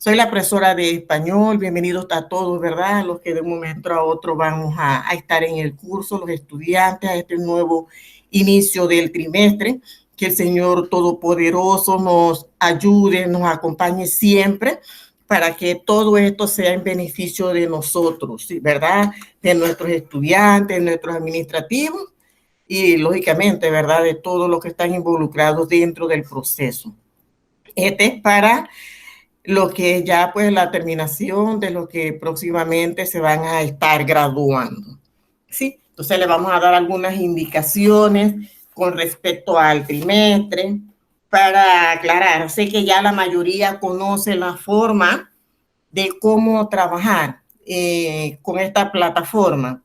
Soy la profesora de español. Bienvenidos a todos, ¿verdad? Los que de un momento a otro vamos a estar en el curso, los estudiantes, a este nuevo inicio del trimestre. Que el Señor Todopoderoso nos ayude, nos acompañe siempre para que todo esto sea en beneficio de nosotros, ¿verdad? De nuestros estudiantes, de nuestros administrativos y, lógicamente, ¿verdad? De todos los que están involucrados dentro del proceso. Este es para lo que es ya pues la terminación de lo que próximamente se van a estar graduando. ¿Sí? Entonces le vamos a dar algunas indicaciones con respecto al trimestre para aclarar. Sé que ya la mayoría conoce la forma de cómo trabajar con esta plataforma,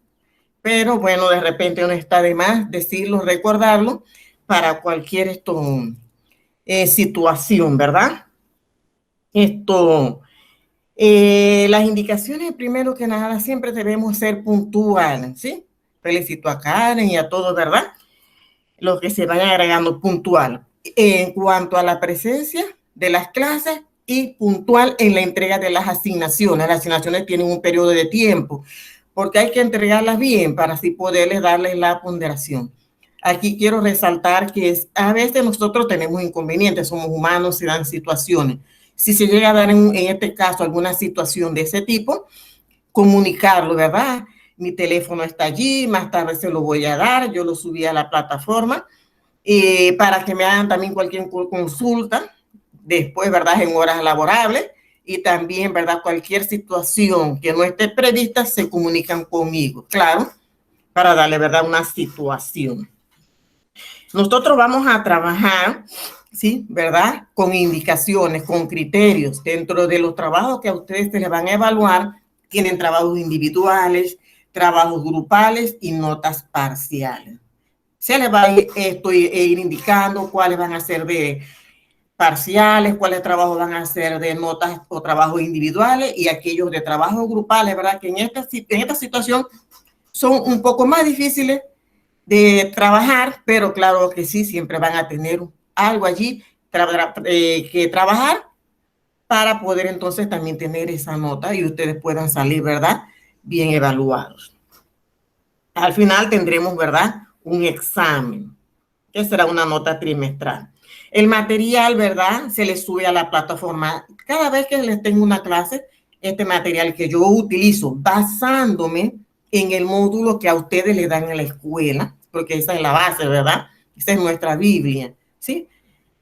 pero bueno, de repente no está de más decirlo, recordarlo para cualquier situación, ¿verdad? Las indicaciones, primero que nada, siempre debemos ser puntuales, ¿sí? Felicito a Karen y a todos, ¿verdad? Los que se van agregando puntual en cuanto a la presencia de las clases y puntual en la entrega de las asignaciones. Las asignaciones tienen un periodo de tiempo porque hay que entregarlas bien para así poderles darles la ponderación. Aquí quiero resaltar que a veces nosotros tenemos inconvenientes, somos humanos, se dan situaciones. Si se llega a dar en este caso alguna situación de ese tipo, comunicarlo, ¿verdad? Mi teléfono está allí, más tarde se lo voy a dar, yo lo subí a la plataforma para que me hagan también cualquier consulta después, ¿verdad? En horas laborables y también, ¿verdad? Cualquier situación que no esté prevista se comunican conmigo, claro, para darle, ¿verdad? Una situación. Nosotros vamos a trabajar, ¿sí? ¿Verdad? Con indicaciones, con criterios. Dentro de los trabajos que a ustedes se les van a evaluar, tienen trabajos individuales, trabajos grupales y notas parciales. Se les va a ir indicando cuáles van a ser de parciales, cuáles trabajos van a ser de notas o trabajos individuales y aquellos de trabajos grupales, ¿verdad? Que en esta situación son un poco más difíciles de trabajar, pero claro que sí, siempre van a tener algo allí que trabajar para poder entonces también tener esa nota y ustedes puedan salir, ¿verdad? Bien evaluados. Al final tendremos, ¿verdad? Un examen, que será una nota trimestral. El material, ¿verdad? Se les sube a la plataforma. Cada vez que les tengo una clase, este material que yo utilizo basándome en el módulo que a ustedes le dan en la escuela, porque esa es la base, ¿verdad? Esa es nuestra Biblia, ¿sí?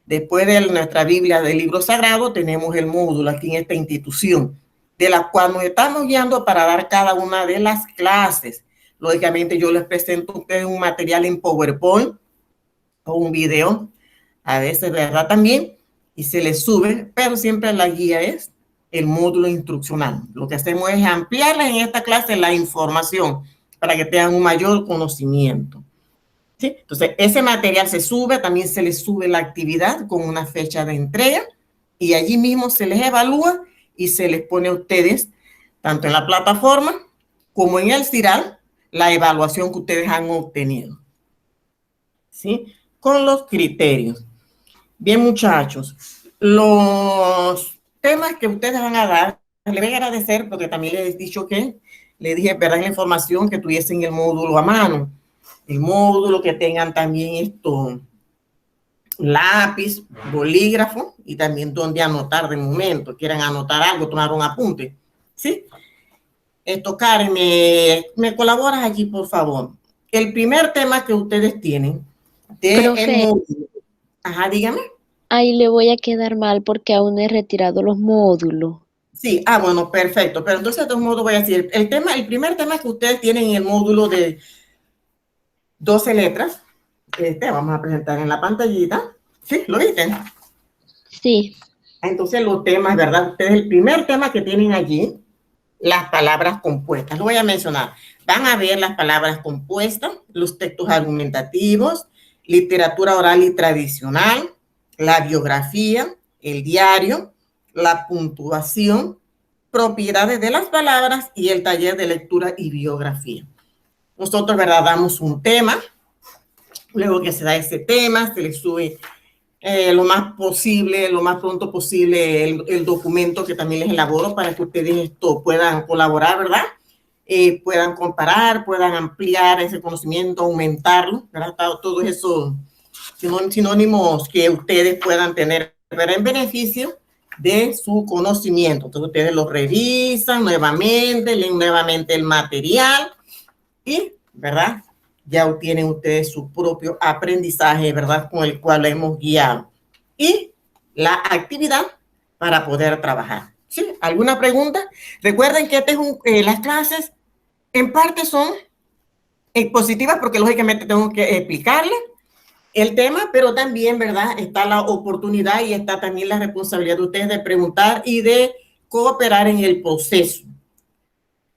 Después de nuestra Biblia del libro sagrado, tenemos el módulo aquí en esta institución, de la cual nos estamos guiando para dar cada una de las clases. Lógicamente, yo les presento a ustedes un material en PowerPoint o un video, a veces, ¿verdad? También, y se les sube, pero siempre la guía es el módulo instruccional. Lo que hacemos es ampliarles en esta clase la información para que tengan un mayor conocimiento. ¿Sí? Entonces, ese material se sube, también se les sube la actividad con una fecha de entrega y allí mismo se les evalúa y se les pone a ustedes, tanto en la plataforma como en el CIRAL, la evaluación que ustedes han obtenido. ¿Sí? Con los criterios. Bien, muchachos, los temas que ustedes van a dar, les voy a agradecer porque también les he dicho que, les dije, ¿verdad? La información que tuviesen el módulo a mano. El módulo, que tengan también lápiz, bolígrafo y también donde anotar de momento. Quieran anotar algo, tomar un apunte. ¿Sí? Karen, ¿me colaboras aquí, por favor? El primer tema que ustedes tienen del módulo. Ajá, dígame. Ahí le voy a quedar mal porque aún he retirado los módulos. Sí, bueno, perfecto. Pero entonces, de todos modos, voy a decir, el primer tema que ustedes tienen en el módulo de 12 letras, vamos a presentar en la pantallita. ¿Sí? ¿Lo viste? Sí. Entonces, los temas, ¿verdad? Ustedes, el primer tema que tienen allí, las palabras compuestas. Lo voy a mencionar. Van a ver las palabras compuestas, los textos argumentativos, literatura oral y tradicional, la biografía, el diario, la puntuación, propiedades de las palabras y el taller de lectura y biografía. Nosotros, ¿verdad? Damos un tema, luego que se da ese tema, se le sube lo más posible, lo más pronto posible, el documento que también les elaboro para que ustedes esto puedan colaborar, ¿verdad? Puedan comparar, puedan ampliar ese conocimiento, aumentarlo, ¿verdad? Todos esos sinónimos que ustedes puedan tener, pero en beneficio de su conocimiento. Entonces ustedes lo revisan nuevamente, leen nuevamente el material y, ¿verdad? Ya obtienen ustedes su propio aprendizaje, ¿verdad? Con el cual hemos guiado. Y la actividad para poder trabajar. ¿Sí? ¿Alguna pregunta? Recuerden que las clases en parte son expositivas porque lógicamente tengo que explicarles el tema, pero también, ¿verdad? Está la oportunidad y está también la responsabilidad de ustedes de preguntar y de cooperar en el proceso.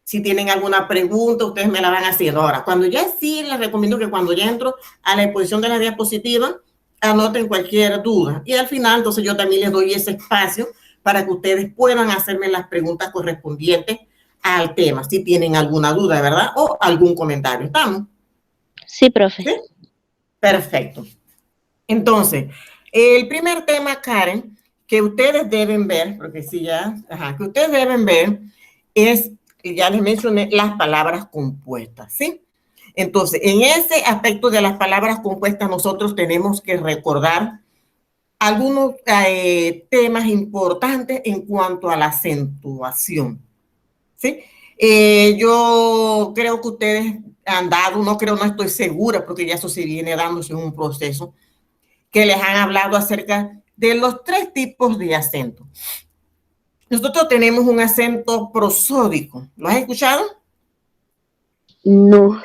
Si tienen alguna pregunta, ustedes me la van haciendo. Ahora, cuando ya sí, les recomiendo que cuando ya entro a la exposición de la diapositiva, anoten cualquier duda. Y al final, entonces yo también les doy ese espacio para que ustedes puedan hacerme las preguntas correspondientes al tema, si tienen alguna duda, ¿verdad? O algún comentario. ¿Estamos? Sí, profe. ¿Sí? Perfecto. Entonces, el primer tema, Karen, que ustedes deben ver, porque sí ya, que ustedes deben ver es, ya les mencioné, las palabras compuestas, ¿sí? Entonces, en ese aspecto de las palabras compuestas, nosotros tenemos que recordar algunos temas importantes en cuanto a la acentuación, ¿sí? Yo creo que ustedes han dado, no estoy segura, porque ya eso se viene dándose en un proceso, que les han hablado acerca de los 3 tipos de acento. Nosotros tenemos un acento prosódico. ¿Lo has escuchado? No.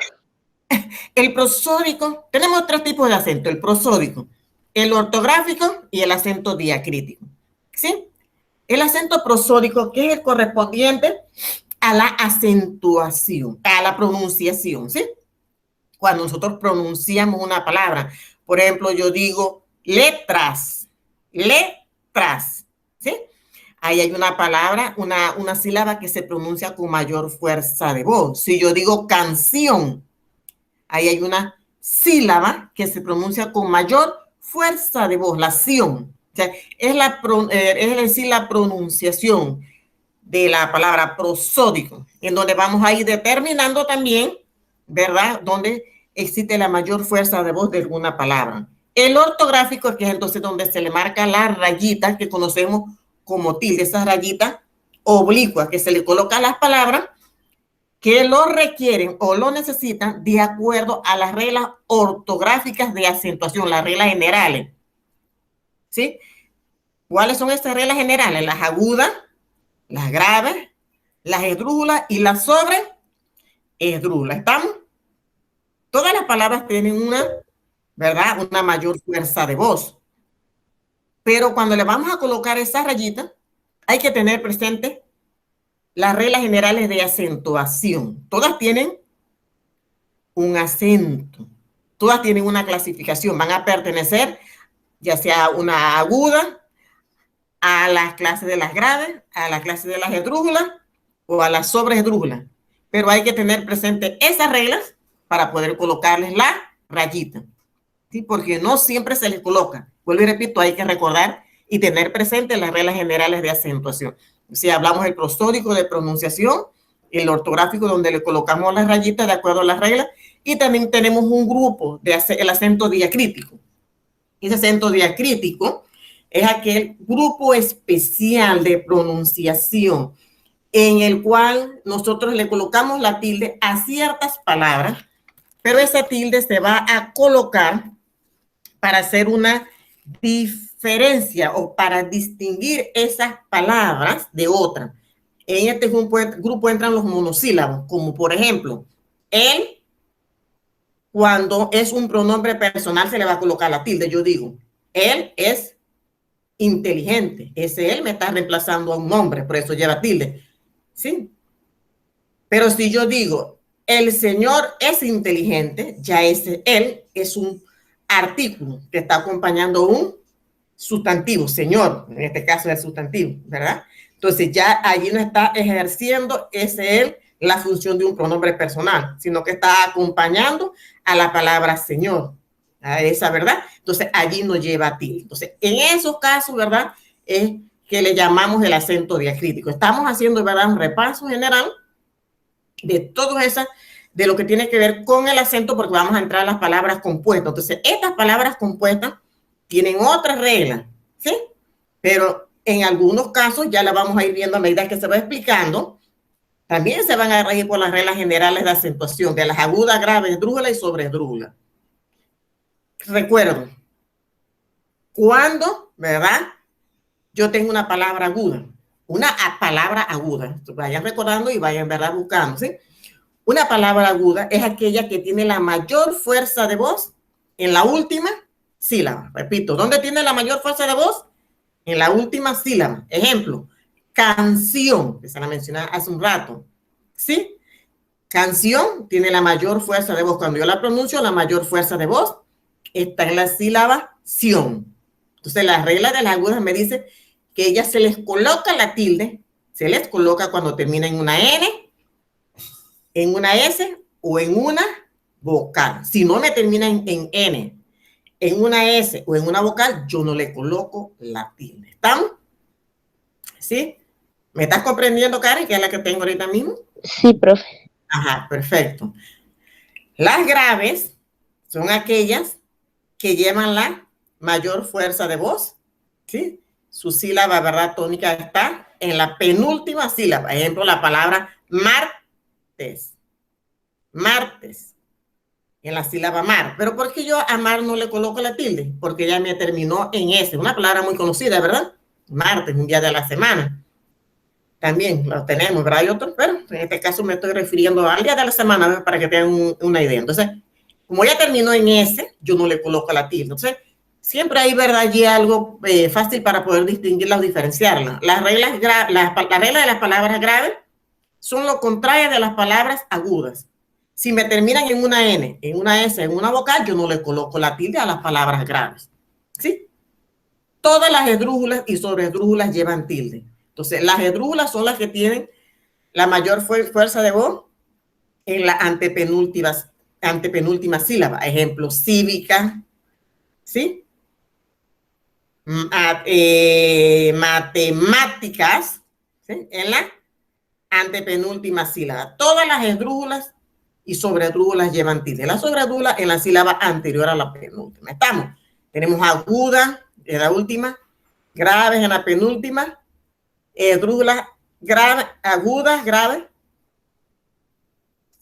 El prosódico, tenemos 3 tipos de acento, el prosódico, el ortográfico y el acento diacrítico. ¿Sí? El acento prosódico, que es el correspondiente a la acentuación, a la pronunciación, ¿sí? Cuando nosotros pronunciamos una palabra, por ejemplo, yo digo letras, letras, ¿sí? Ahí hay una palabra, una sílaba que se pronuncia con mayor fuerza de voz. Si yo digo canción, ahí hay una sílaba que se pronuncia con mayor fuerza de voz, la ción. O sea, es decir, la pronunciación de la palabra prosódico, en donde vamos a ir determinando también, ¿verdad?, donde existe la mayor fuerza de voz de alguna palabra. El ortográfico, que es entonces donde se le marca la rayita que conocemos como tilde, esas rayitas oblicuas que se le coloca a las palabras que lo requieren o lo necesitan de acuerdo a las reglas ortográficas de acentuación, las reglas generales. ¿Sí? ¿Cuáles son estas reglas generales? Las agudas, las graves, las esdrújulas y las sobreesdrújulas. ¿Estamos? Todas las palabras tienen una, ¿verdad? Una mayor fuerza de voz. Pero cuando le vamos a colocar esa rayita, hay que tener presente las reglas generales de acentuación. Todas tienen un acento. Todas tienen una clasificación. Van a pertenecer ya sea una aguda, a las clases de las graves, a la clase de las esdrújulas o a las sobreesdrújulas. Pero hay que tener presente esas reglas para poder colocarles la rayita. ¿Sí? Porque no siempre se les coloca. Vuelvo y repito, hay que recordar y tener presente las reglas generales de acentuación. Si hablamos del prosódico de pronunciación, el ortográfico donde le colocamos las rayitas de acuerdo a las reglas, y también tenemos un grupo de el acento diacrítico. Ese acento diacrítico es aquel grupo especial de pronunciación en el cual nosotros le colocamos la tilde a ciertas palabras, pero esa tilde se va a colocar para hacer una diferencia o para distinguir esas palabras de otras. En este grupo entran los monosílabos, como por ejemplo, él, cuando es un pronombre personal se le va a colocar la tilde. Yo digo, él es inteligente. Ese él me está reemplazando a un nombre, por eso lleva tilde. ¿Sí? Pero si yo digo, el señor es inteligente, ya ese él es un artículo que está acompañando un sustantivo, señor, en este caso es el sustantivo, ¿verdad? Entonces ya allí no está ejerciendo ese él la función de un pronombre personal, sino que está acompañando a la palabra señor. a esa, ¿verdad? Entonces, allí no lleva tilde. Entonces, en esos casos, ¿verdad? Es que le llamamos el acento diacrítico. Estamos haciendo, ¿verdad? Un repaso general de todas esas, de lo que tiene que ver con el acento, porque vamos a entrar a las palabras compuestas. Entonces, estas palabras compuestas tienen otras reglas, ¿sí? Pero en algunos casos ya la vamos a ir viendo a medida que se va explicando. También se van a regir por las reglas generales de acentuación, de las agudas, graves, esdrújulas y sobresdrújulas. Recuerdo, cuando, ¿verdad? Yo tengo una palabra aguda, una palabra aguda. Vayan recordando y vayan, ¿verdad? Buscando, ¿sí? Una palabra aguda es aquella que tiene la mayor fuerza de voz en la última sílaba. Repito, ¿dónde tiene la mayor fuerza de voz? En la última sílaba. Ejemplo, canción, que se la mencioné hace un rato. ¿Sí? Canción tiene la mayor fuerza de voz. Cuando yo la pronuncio, la mayor fuerza de voz está en la sílaba ción. Entonces, la regla de las agudas me dice que ellas se les coloca la tilde, se les coloca cuando termina en una N, en una S o en una vocal. Si no me termina en N, en una S o en una vocal, yo no le coloco la tilde. ¿Estamos? ¿Sí? ¿Me estás comprendiendo, Karen, que es la que tengo ahorita mismo? Sí, profe. Ajá, perfecto. Las graves son aquellas que llevan la mayor fuerza de voz, ¿sí? Su sílaba, ¿verdad? Tónica está en la penúltima sílaba. Ejemplo, la palabra martes. Martes. En la sílaba mar. Pero ¿por qué yo a mar no le coloco la tilde? Porque ya me terminó en S. Una palabra muy conocida, ¿verdad? Martes, un día de la semana. También lo tenemos, ¿verdad? Hay otros, pero en este caso me estoy refiriendo al día de la semana, ¿verdad? Para que tengan una idea. Entonces, como ya terminó en S, yo no le coloco la tilde. Entonces, siempre hay, ¿verdad? Allí algo fácil para poder distinguirla o diferenciarla. Las reglas de las palabras graves son lo contrario de las palabras agudas. Si me terminan en una N, en una S, en una vocal, yo no le coloco la tilde a las palabras graves. ¿Sí? Todas las esdrújulas y sobresdrújulas llevan tilde. Entonces, las esdrújulas son las que tienen la mayor fuerza de voz en la antepenúltima sílaba. Ejemplo, cívica, ¿sí? Matemáticas, ¿sí? En la antepenúltima sílaba. Todas las esdrújulas y sobredrújulas llevan tilde. La sobredrújula en la sílaba anterior a la penúltima. ¿Estamos? Tenemos aguda en la última, graves en la penúltima, esdrújulas graves, agudas, graves,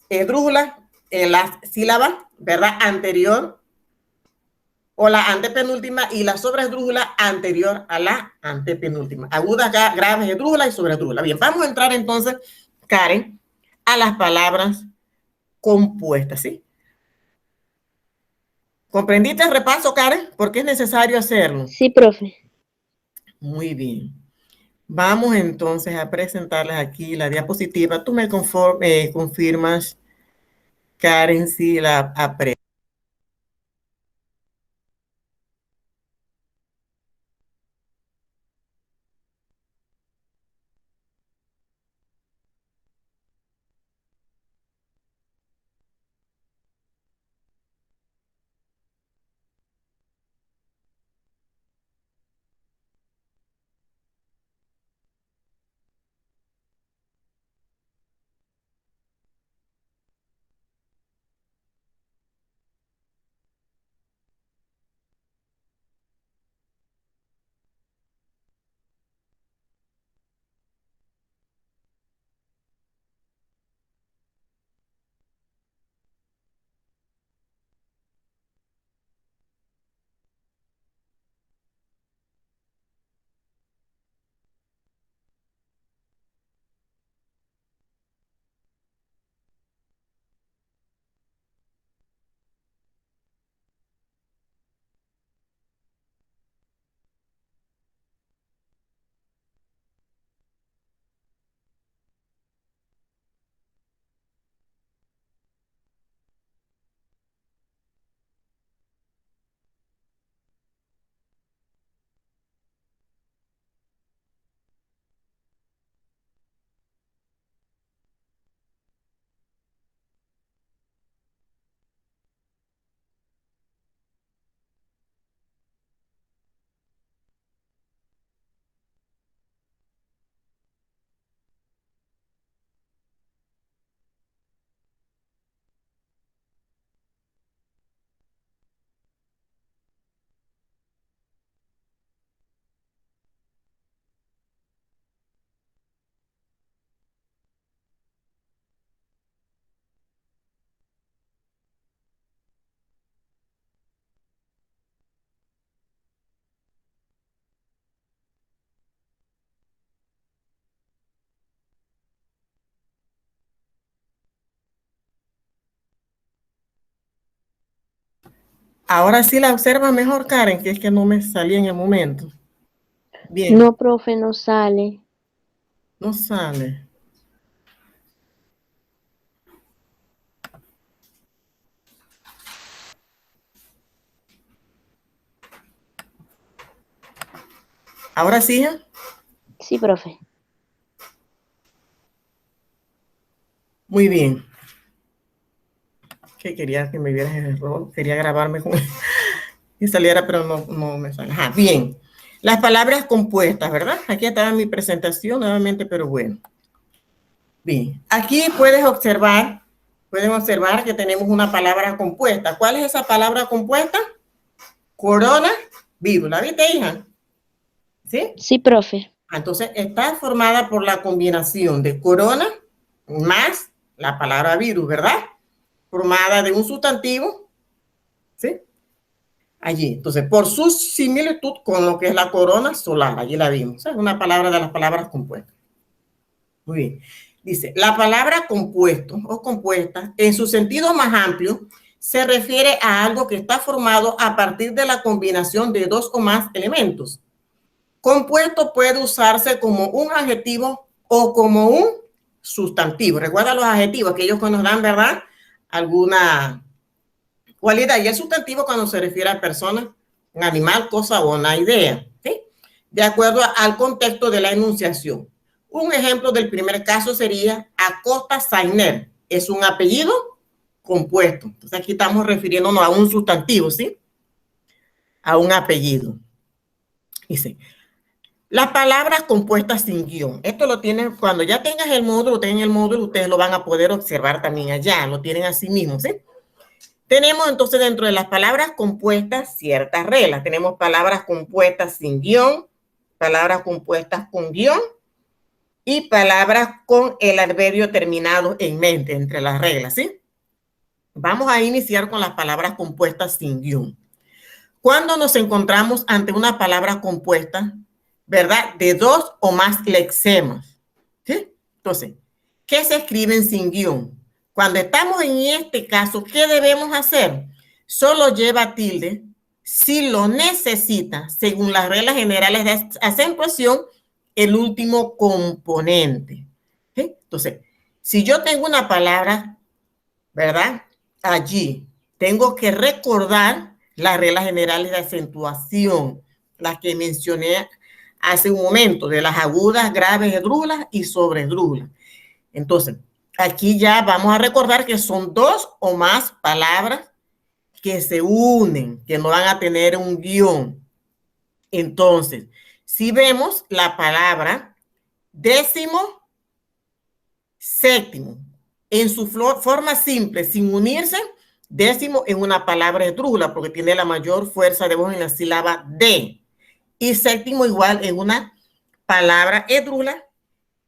esdrújulas en la sílaba, ¿verdad? Anterior o la antepenúltima y la sobredrújula anterior a la antepenúltima. Agudas, graves, esdrújulas y sobredrújula. Bien, vamos a entrar entonces, Karen, a las palabras compuestas, ¿sí? ¿Comprendiste el repaso, Karen? ¿Por qué es necesario hacerlo? Sí, profe. Muy bien. Vamos entonces a presentarles aquí la diapositiva. Tú me confirmas, Karen, si la aprendes. Ahora sí la observa mejor, Karen, que es que no me salía en el momento. Bien, No, profe, no sale. no sale. Ahora sí, ¿eh? Sí, profe. Muy bien. Que quería que me vieras el error, quería grabarme con y saliera, pero no me sale. Ajá, bien. Las palabras compuestas, ¿verdad? Aquí estaba mi presentación nuevamente, pero bueno. Bien, aquí pueden observar que tenemos una palabra compuesta. ¿Cuál es esa palabra compuesta? Coronavirus. ¿La viste, hija? ¿Sí? Sí, profe. Entonces, está formada por la combinación de corona más la palabra virus, ¿verdad? Formada de un sustantivo, ¿sí? Allí. Entonces, por su similitud con lo que es la corona solar, allí la vimos. Es una palabra de las palabras compuestas. Muy bien. Dice, la palabra compuesto o compuesta, en su sentido más amplio, se refiere a algo que está formado a partir de la combinación de dos o más elementos. Compuesto puede usarse como un adjetivo o como un sustantivo. Recuerda los adjetivos, aquellos que nos dan, ¿verdad? Alguna cualidad. Y el sustantivo cuando se refiere a persona, un animal, cosa o una idea. ¿Sí? De acuerdo al contexto de la enunciación. Un ejemplo del primer caso sería Acosta Sainer. Es un apellido compuesto. Entonces aquí estamos refiriéndonos a un sustantivo, ¿sí? A un apellido. Dice, las palabras compuestas sin guión. Esto lo tienen, cuando ya tengas el módulo, ustedes lo van a poder observar también allá. Lo tienen así mismo, ¿sí? Tenemos entonces dentro de las palabras compuestas ciertas reglas. Tenemos palabras compuestas sin guión, palabras compuestas con guión y palabras con el adverbio terminado en mente entre las reglas, ¿sí? Vamos a iniciar con las palabras compuestas sin guión. Cuando nos encontramos ante una palabra compuesta, ¿verdad? De dos o más lexemas, ¿sí? Entonces, ¿qué se escriben sin guión? Cuando estamos en este caso, ¿qué debemos hacer? Solo lleva tilde si lo necesita, según las reglas generales de acentuación, el último componente. ¿Sí? Entonces, si yo tengo una palabra, ¿verdad? Allí tengo que recordar las reglas generales de acentuación, las que mencioné hace un momento, de las agudas, graves, esdrújulas y sobresdrújulas. Entonces, aquí ya vamos a recordar que son dos o más palabras que se unen, que no van a tener un guión. Entonces, si vemos la palabra décimo, séptimo, en su forma simple, sin unirse, décimo en una palabra esdrújula, porque tiene la mayor fuerza de voz en la sílaba D. Y séptimo igual en una palabra esdrújula,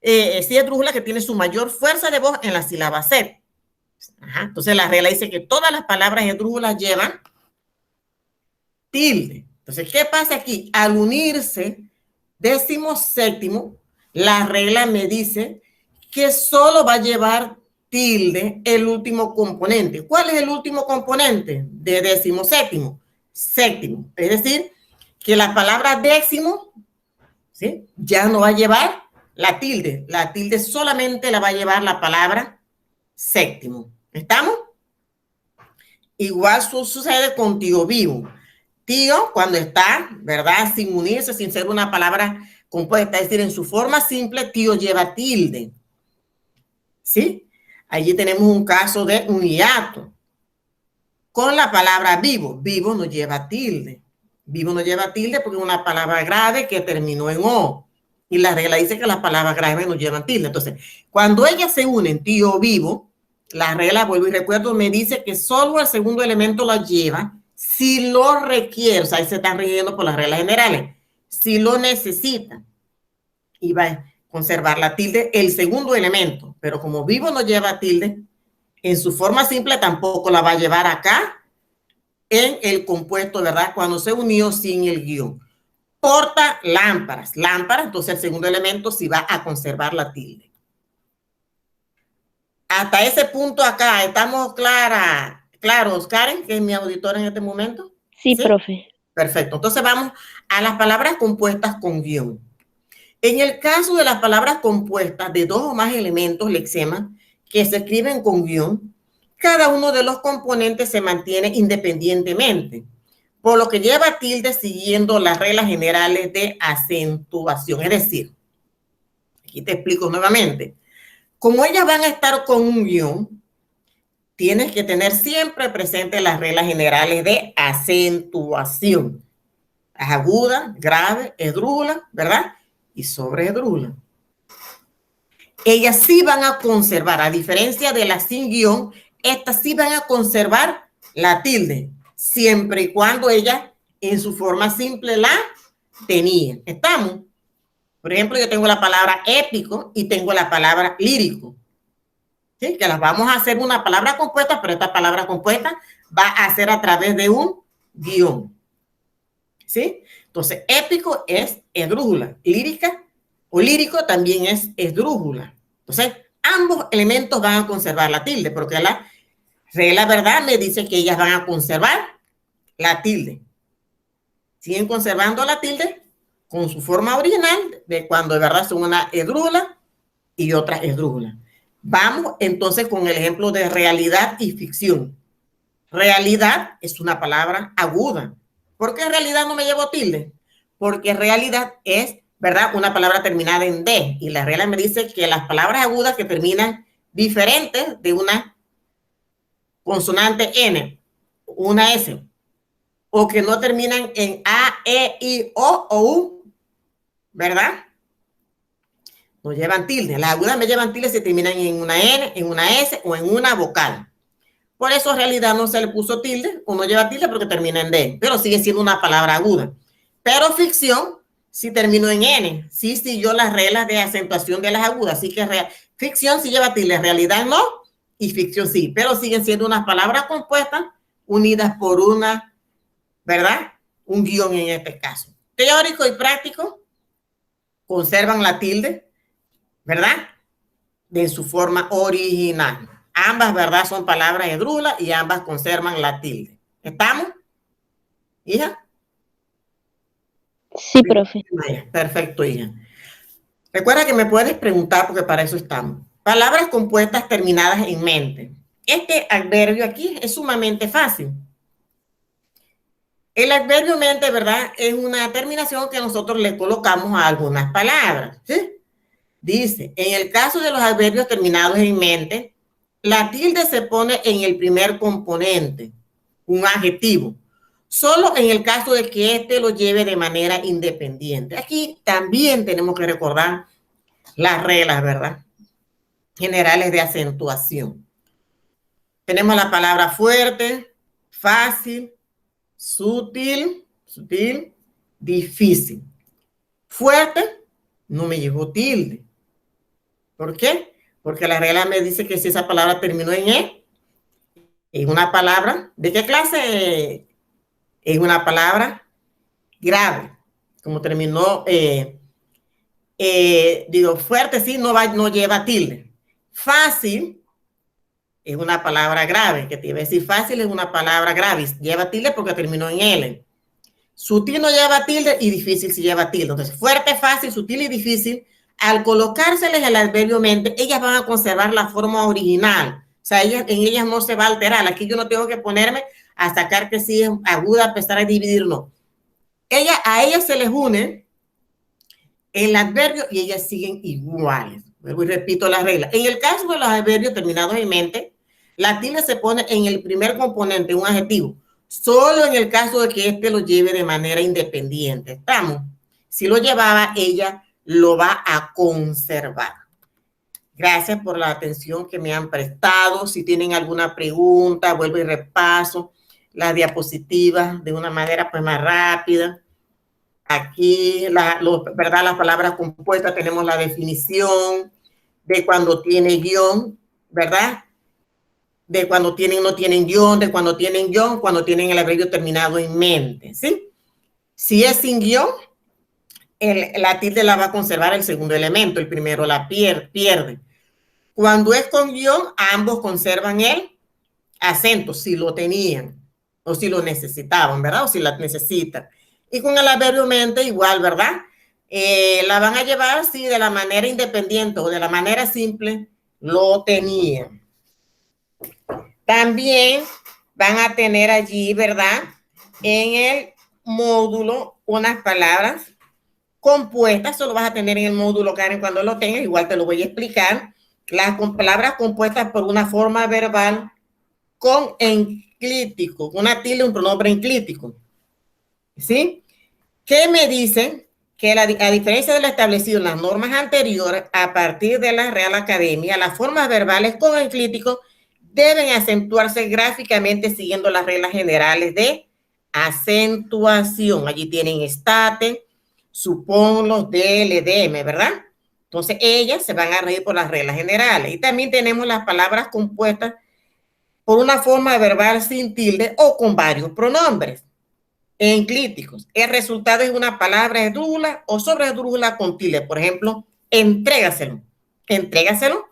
sí esdrújula que tiene su mayor fuerza de voz en la sílaba C. Ajá. Entonces la regla dice que todas las palabras esdrújulas llevan tilde. Entonces, ¿qué pasa aquí? Al unirse décimo séptimo, la regla me dice que solo va a llevar tilde el último componente. ¿Cuál es el último componente de décimo séptimo? Séptimo. Es decir, que la palabra décimo, ¿sí? Ya no va a llevar la tilde. La tilde solamente la va a llevar la palabra séptimo. ¿Estamos? Igual sucede con tío vivo. Tío, cuando está, ¿verdad? Sin unirse, sin ser una palabra compuesta, es decir, en su forma simple, tío lleva tilde. ¿Sí? Allí tenemos un caso de un hiato. Con la palabra vivo, vivo no lleva tilde. Vivo no lleva tilde porque es una palabra grave que terminó en O. Y la regla dice que las palabras graves no llevan tilde. Entonces, cuando ellas se unen, tío vivo, la regla, vuelvo y recuerdo, me dice que solo el segundo elemento la lleva si lo requiere. O sea, ahí se están rigiendo por las reglas generales. Si lo necesita. Y va a conservar la tilde el segundo elemento. Pero como vivo no lleva tilde, en su forma simple tampoco la va a llevar acá en el compuesto, ¿verdad? Cuando se unió sin el guión. Porta lámparas. Lámparas, entonces el segundo elemento sí va a conservar la tilde. Hasta ese punto acá, ¿estamos claros, Karen, que es mi auditora en este momento? Sí, ¿Sí? profe. Perfecto. Entonces vamos a las palabras compuestas con guión. En el caso de las palabras compuestas de dos o más elementos lexemas que se escriben con guión, cada uno de los componentes se mantiene independientemente, por lo que lleva tilde siguiendo las reglas generales de acentuación. Es decir, aquí te explico nuevamente. Como ellas van a estar con un guión, tienes que tener siempre presente las reglas generales de acentuación. Aguda, grave, esdrújula, ¿verdad? Y sobreesdrújula. Ellas sí van a conservar, a diferencia de las sin guión, estas sí van a conservar la tilde, siempre y cuando ellas en su forma simple la tenían. ¿Estamos? Por ejemplo, yo tengo la palabra épico y tengo la palabra lírico. ¿Sí? Que las vamos a hacer una palabra compuesta, pero esta palabra compuesta va a ser a través de un guión. ¿Sí? Entonces, épico es esdrújula, lírica o lírico también es esdrújula. Entonces, ambos elementos van a conservar la tilde, porque la regla verdad me dice que ellas van a conservar la tilde. Siguen conservando la tilde con su forma original de cuando de verdad son una esdrújula y otra esdrújula. Vamos entonces con el ejemplo de realidad y ficción. Realidad es una palabra aguda. ¿Por qué en realidad no me llevo tilde? Porque realidad es, ¿verdad?, una palabra terminada en D. Y la regla me dice que las palabras agudas que terminan diferentes de una consonante N, una S, o que no terminan en A, E, I, o U, ¿verdad? No llevan tilde. Las agudas me llevan tilde si terminan en una N, en una S o en una vocal. Por eso en realidad no se le puso tilde, o no lleva tilde porque termina en D, pero sigue siendo una palabra aguda. Pero ficción sí terminó en N, sí siguió las reglas de acentuación de las agudas, así que ficción sí lleva tilde, realidad no, y ficción sí, pero siguen siendo unas palabras compuestas unidas por una, ¿verdad? Un guión en este caso. Teórico y práctico conservan la tilde, ¿verdad? De su forma original. Ambas, ¿verdad? Son palabras esdrújulas y ambas conservan la tilde. ¿Estamos? ¿Hija? Sí, profe. Perfecto, hija. Recuerda que me puedes preguntar porque para eso estamos. Palabras compuestas terminadas en mente. Este adverbio aquí es sumamente fácil. El adverbio mente, ¿verdad? Es una terminación que nosotros le colocamos a algunas palabras. ¿Sí? Dice, en el caso de los adverbios terminados en mente, la tilde se pone en el primer componente, un adjetivo, solo en el caso de que éste lo lleve de manera independiente. Aquí también tenemos que recordar las reglas, ¿verdad? Generales de acentuación. Tenemos la palabra fuerte, fácil, sutil, difícil. Fuerte, no me llevo tilde. ¿Por qué? Porque la regla me dice que si esa palabra terminó en E, es una palabra, ¿de qué clase? Es una palabra grave. Como terminó, digo, fuerte, sí, no lleva tilde. Fácil es una palabra grave, que te iba a decir fácil es una palabra grave, lleva tilde porque terminó en L. Sutil no lleva tilde y difícil sí lleva tilde. Entonces, fuerte, fácil, sutil y difícil, al colocárseles el adverbio mente, ellas van a conservar la forma original. O sea, en ellas no se va a alterar. Aquí yo no tengo que ponerme a sacar que sí es aguda, a pesar de dividir, no. A ellas se les une el adverbio y ellas siguen iguales. Vuelvo y repito la regla. En el caso de los adverbios terminados en mente, la tilde se pone en el primer componente, un adjetivo, solo en el caso de que éste lo lleve de manera independiente. ¿Estamos? Si lo llevaba, ella lo va a conservar. Gracias por la atención que me han prestado. Si tienen alguna pregunta, vuelvo y repaso las diapositivas de una manera pues más rápida. Aquí, ¿verdad? Las palabras compuestas tenemos la definición de cuando tiene guión, ¿verdad? De cuando tienen, no tienen guión, de cuando tienen el adverbio terminado en mente, ¿sí? Si es sin guión, la tilde la va a conservar el segundo elemento, el primero la pierde. Cuando es con guión, ambos conservan el acento, si lo tenían. o si lo necesitaban, ¿verdad? O si la necesitan. Y con el adverbio mente igual, ¿verdad? La van a llevar, sí, de la manera independiente o de la manera simple, lo tenían. También van a tener allí, ¿verdad? En el módulo unas palabras compuestas, eso lo vas a tener en el módulo, Karen, cuando lo tengas, igual te lo voy a explicar. Las palabras compuestas por una forma verbal con enclítico, una tilde, un pronombre enclítico. ¿Sí? ¿Qué me dicen? Que a diferencia de lo establecido en las normas anteriores, a partir de la Real Academia, las formas verbales con enclítico deben acentuarse gráficamente siguiendo las reglas generales de acentuación. Allí tienen estate, supón, los DLDM, ¿verdad? Entonces, ellas se van a regir por las reglas generales. Y también tenemos las palabras compuestas por una forma verbal sin tilde o con varios pronombres enclíticos. El resultado es una palabra esdrújula o sobresdrújula con tilde. Por ejemplo, entrégaselo. Entrégaselo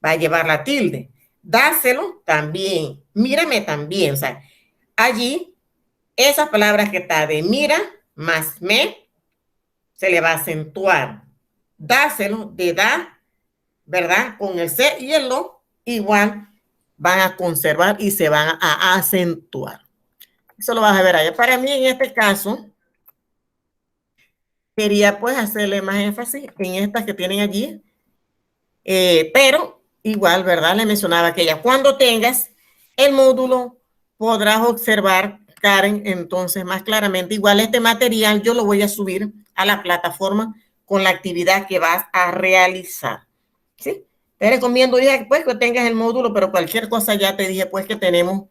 va a llevar la tilde. Dáselo también. Mírame también. O sea, allí, esas palabras que está de mira más me, se le va a acentuar. Dáselo de da, ¿verdad? Con el C y el lo, igual van a conservar y se van a acentuar. Eso lo vas a ver allá. Para mí, en este caso, quería pues hacerle más énfasis en estas que tienen allí, pero igual, ¿verdad? Le mencionaba que ya cuando tengas el módulo podrás observar, Karen, entonces más claramente, igual este material yo lo voy a subir a la plataforma con la actividad que vas a realizar, ¿sí? Te recomiendo ya pues que tengas el módulo, pero cualquier cosa ya te dije pues que tenemos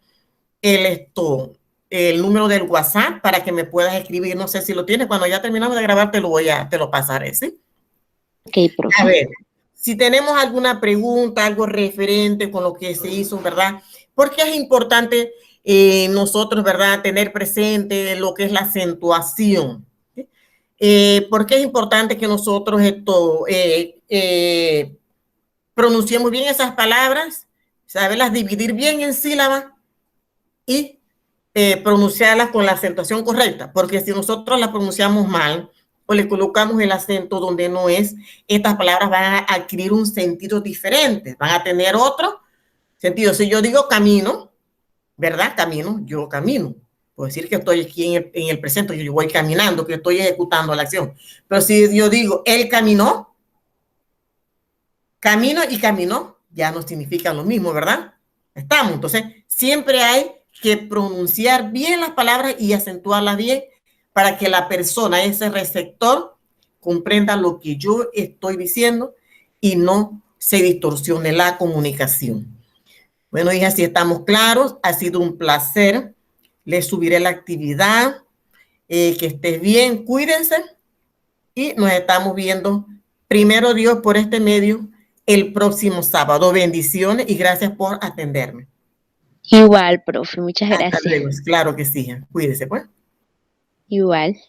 el número del WhatsApp para que me puedas escribir. No sé si lo tienes. Cuando ya terminamos de grabar, te lo pasaré, ¿sí? Ok, profe. A ver, si tenemos alguna pregunta, algo referente con lo que se hizo, ¿verdad? Porque es importante nosotros, ¿verdad? Tener presente lo que es la acentuación. ¿Sí? Porque es importante que nosotros pronunciemos bien esas palabras, saberlas dividir bien en sílabas y pronunciarlas con la acentuación correcta, porque si nosotros las pronunciamos mal o le colocamos el acento donde no es, estas palabras van a adquirir un sentido diferente, van a tener otro sentido. Si yo digo camino, ¿verdad? Camino, yo camino. Puedo decir que estoy aquí en el presente, yo voy caminando, que estoy ejecutando la acción. Pero si yo digo, él caminó, camino y caminó, ya no significan lo mismo, ¿verdad? Estamos. Entonces, siempre hay que pronunciar bien las palabras y acentuarlas bien para que la persona, ese receptor, comprenda lo que yo estoy diciendo y no se distorsione la comunicación. Bueno, hija, si estamos claros, ha sido un placer. Les subiré la actividad. Que estés bien, cuídense y nos estamos viendo, primero Dios, por este medio el próximo sábado. Bendiciones y gracias por atenderme. Igual, profe, muchas Hasta gracias. luego. Claro que sí. Cuídese, pues. Igual.